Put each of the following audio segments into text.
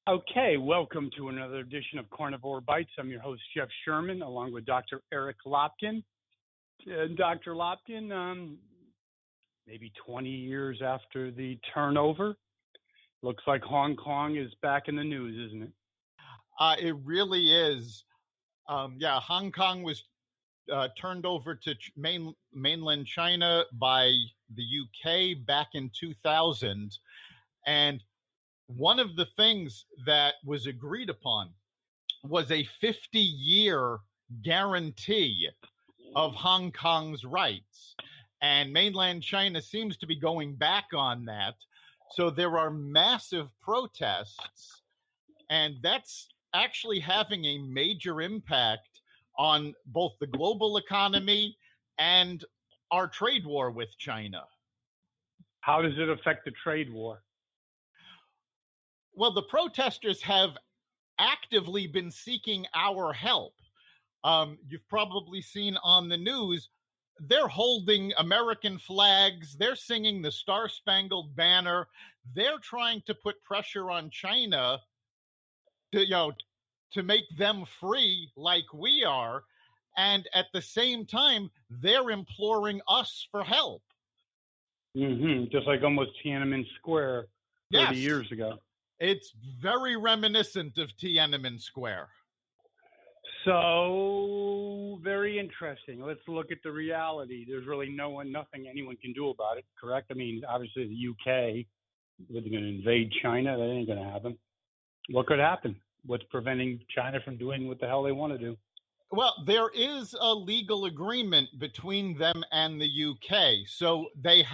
Okay, welcome to another edition of Carnivore Bites. I'm your host, Jeff Sherman, along with Dr. Eric Lopkin. Dr. Lopkin, maybe 20 years after the turnover, looks like Hong Kong is back in the news, isn't it? It really is. Hong Kong was turned over to mainland China by the UK back in 2000. And one of the things that was agreed upon was a 50-year guarantee of Hong Kong's rights. And mainland China seems to be going back on that. So there are massive protests, and that's actually having a major impact on both the global economy and our trade war with China. How does it affect the trade war? Well, the protesters have actively been seeking our help. You've probably seen on the news, they're holding American flags. They're singing the Star-Spangled Banner. They're trying to put pressure on China to make them free like we are. And at the same time, they're imploring us for help. Just like almost Tiananmen Square 30 years ago. It's very reminiscent of Tiananmen Square. So, very interesting. Let's look at the reality. There's really nothing anyone can do about it, correct? I mean, obviously the UK, they're going to invade China. That ain't going to happen. What could happen? What's preventing China from doing what the hell they want to do? Well, there is a legal agreement between them and the UK. So the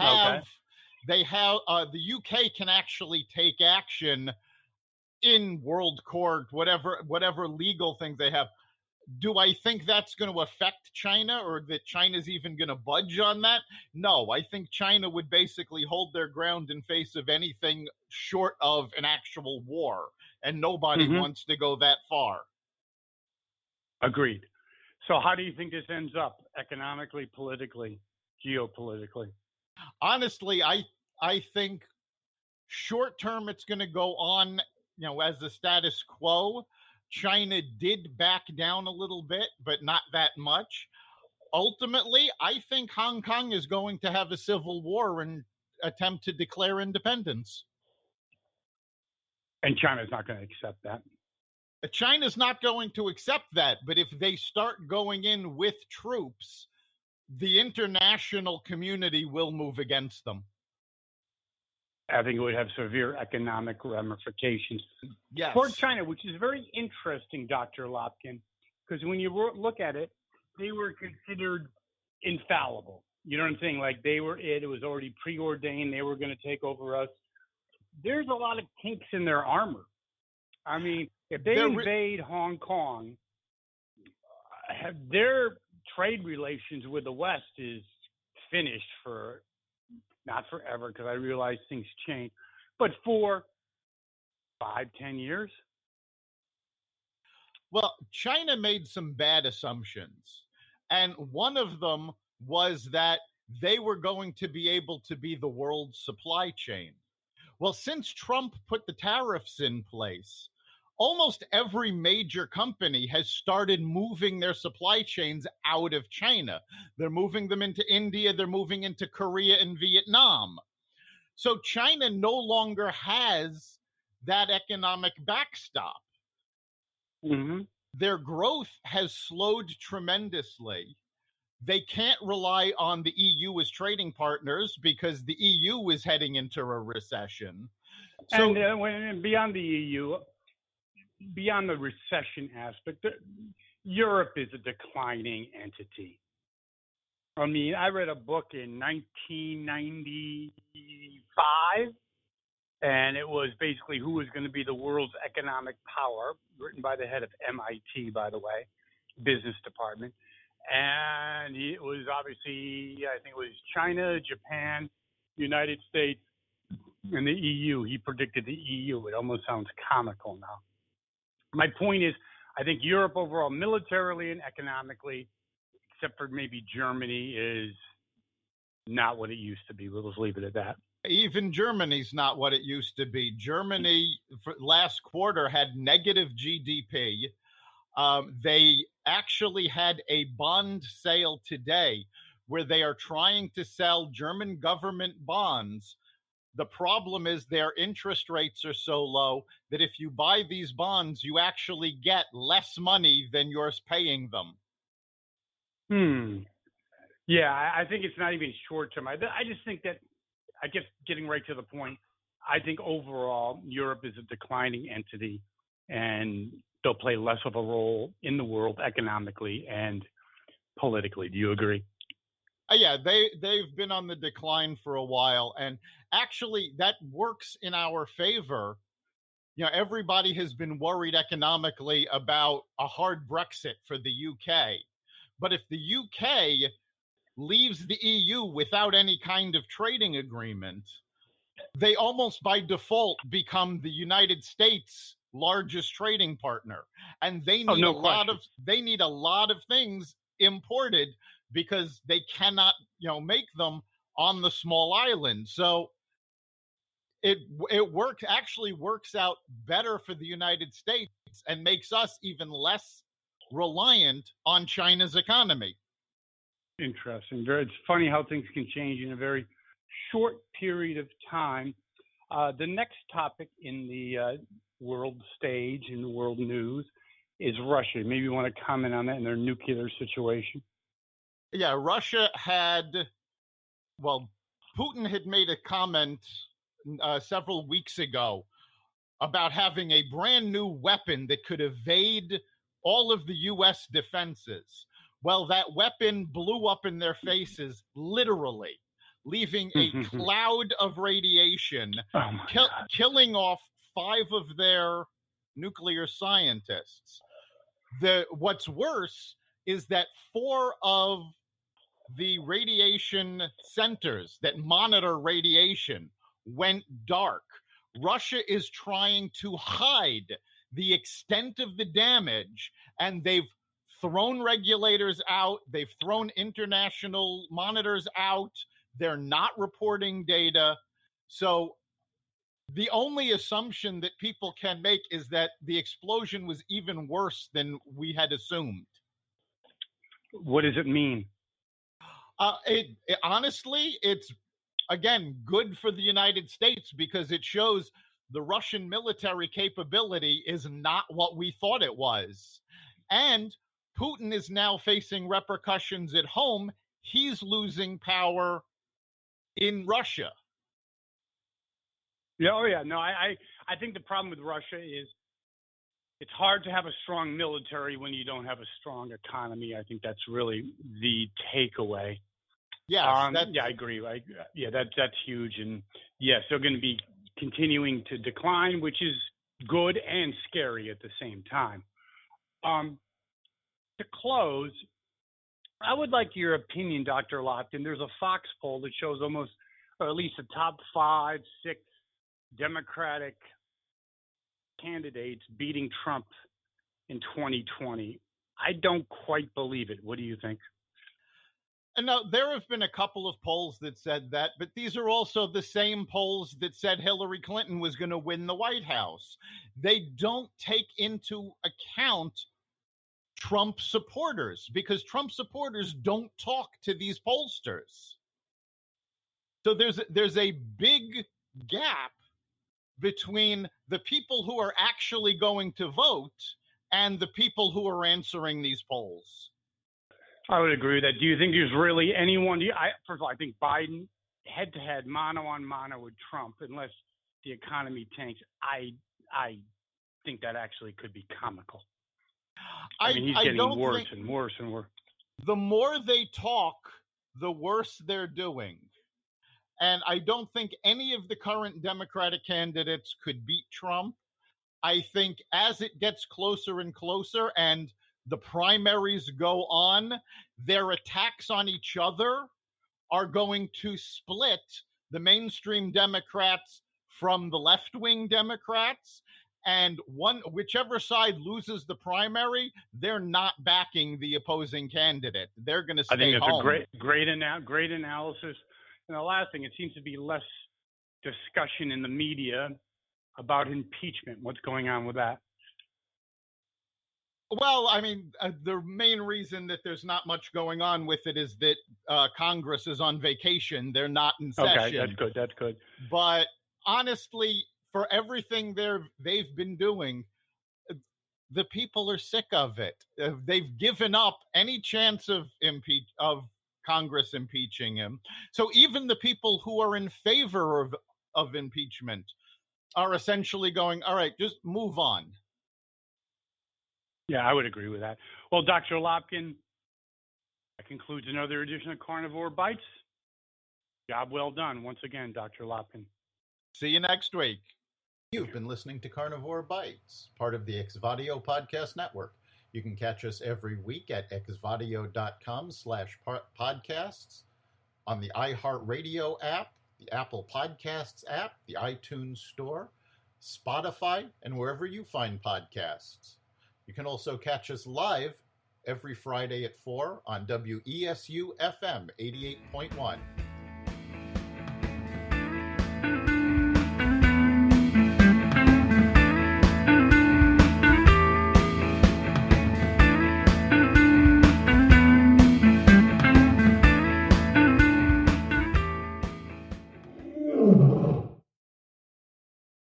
UK can actually take action in world court, whatever legal things they have. Do I think that's going to affect China, or that China's even going to budge on that? No, I think China would basically hold their ground in face of anything short of an actual war, and nobody wants to go that far. Agreed. So how do you think this ends up economically, politically, geopolitically? Honestly, I think short term it's going to go on, as the status quo. China did back down a little bit, but not that much. Ultimately, I think Hong Kong is going to have a civil war and attempt to declare independence. And China's not going to accept that. China's not going to accept that, but if they start going in with troops, the international community will move against them. I think it would have severe economic ramifications for China, which is very interesting, Dr. Lopkin, because when you look at it, they were considered infallible. You know what I'm saying? Like it was already preordained. They were going to take over us. There's a lot of kinks in their armor. I mean, if they invade Hong Kong, their trade relations with the West is finished for not forever, because I realize things change, but for 5-10 years. Well, China made some bad assumptions. And one of them was that they were going to be able to be the world's supply chain. Well, since Trump put the tariffs in place, almost every major company has started moving their supply chains out of China. They're moving them into India. They're moving into Korea and Vietnam. So China no longer has that economic backstop. Their growth has slowed tremendously. They can't rely on the EU as trading partners because the EU is heading into a recession. So, and beyond the EU, beyond the recession aspect, Europe is a declining entity. I mean, I read a book in 1995, and it was basically who was going to be the world's economic power, written by the head of MIT, by the way, business department. And it was obviously, I think it was China, Japan, United States, and the EU. He predicted the EU. It almost sounds comical now. My point is, I think Europe overall, militarily and economically, except for maybe Germany, is not what it used to be. We'll just leave it at that. Even Germany's not what it used to be. Germany for last quarter had negative GDP. They actually had a bond sale today where they are trying to sell German government bonds. The problem is their interest rates are so low that if you buy these bonds, you actually get less money than you're paying them. Yeah, I think it's not even short term. I just think that, I guess, getting right to the point, I think overall Europe is a declining entity, and they'll play less of a role in the world economically and politically. Do you agree? Yeah, they've been on the decline for a while, and actually that works in our favor. You know, everybody has been worried economically about a hard Brexit for the UK. But if the UK leaves the EU without any kind of trading agreement, they almost by default become the United States' largest trading partner. And they need they need a lot of things imported because they cannot, make them on the small island. So it actually works out better for the United States and makes us even less reliant on China's economy. Interesting. It's funny how things can change in a very short period of time. The next topic in the world stage, in the world news, is Russia. Maybe you want to comment on that and their nuclear situation? Yeah, Russia Putin had made a comment several weeks ago about having a brand new weapon that could evade all of the U.S. defenses. Well, that weapon blew up in their faces, literally, leaving a cloud of radiation, killing off 5 of their nuclear scientists. What's worse is that 4 of the radiation centers that monitor radiation went dark. Russia is trying to hide the extent of the damage, and they've thrown regulators out. They've thrown international monitors out. They're not reporting data. So the only assumption that people can make is that the explosion was even worse than we had assumed. What does it mean? Honestly, it's, again, good for the United States because it shows the Russian military capability is not what we thought it was. And Putin is now facing repercussions at home. He's losing power in Russia. Yeah, oh yeah. No, I think the problem with Russia is it's hard to have a strong military when you don't have a strong economy. I think that's really the takeaway. Yes, yeah, I agree. That's huge, and yes, they're going to be continuing to decline, which is good and scary at the same time. To close, I would like your opinion, Dr. Lopkin. There's a Fox poll that shows almost, or at least the top 5, 6 Democratic candidates beating Trump in 2020. I don't quite believe it. What do you think? And now, there have been a couple of polls that said that, but these are also the same polls that said Hillary Clinton was going to win the White House. They don't take into account Trump supporters because Trump supporters don't talk to these pollsters. So there's a big gap between the people who are actually going to vote and the people who are answering these polls. I would agree with that. Do you think there's really anyone? First of all, I think Biden head-to-head, mano-on-mano with Trump, unless the economy tanks. I think that actually could be comical. I mean, he's getting worse and worse and worse. The more they talk, the worse they're doing. And I don't think any of the current Democratic candidates could beat Trump. I think as it gets closer and closer and the primaries go on, their attacks on each other are going to split the mainstream Democrats from the left-wing Democrats. And whichever side loses the primary, they're not backing the opposing candidate. They're going to stay home. I think that's a great analysis. And the last thing, it seems to be less discussion in the media about impeachment. What's going on with that? Well, I mean, the main reason that there's not much going on with it is that Congress is on vacation. They're not in session. Okay, that's good. That's good. But honestly, for everything they've been doing, the people are sick of it. They've given up any chance of Congress impeaching him. So even the people who are in favor of impeachment are essentially going, all right, just move on. Yeah, I would agree with that. Well, Dr. Lopkin, that concludes another edition of Carnivore Bites. Job well done once again, Dr. Lopkin. See you next week. You've been listening to Carnivore Bites, part of the Exvadio Podcast Network. You can catch us every week at exvadio.com/podcasts, on the iHeartRadio app, the Apple Podcasts app, the iTunes Store, Spotify, and wherever you find podcasts. You can also catch us live every Friday at 4 on WESU FM 88.1.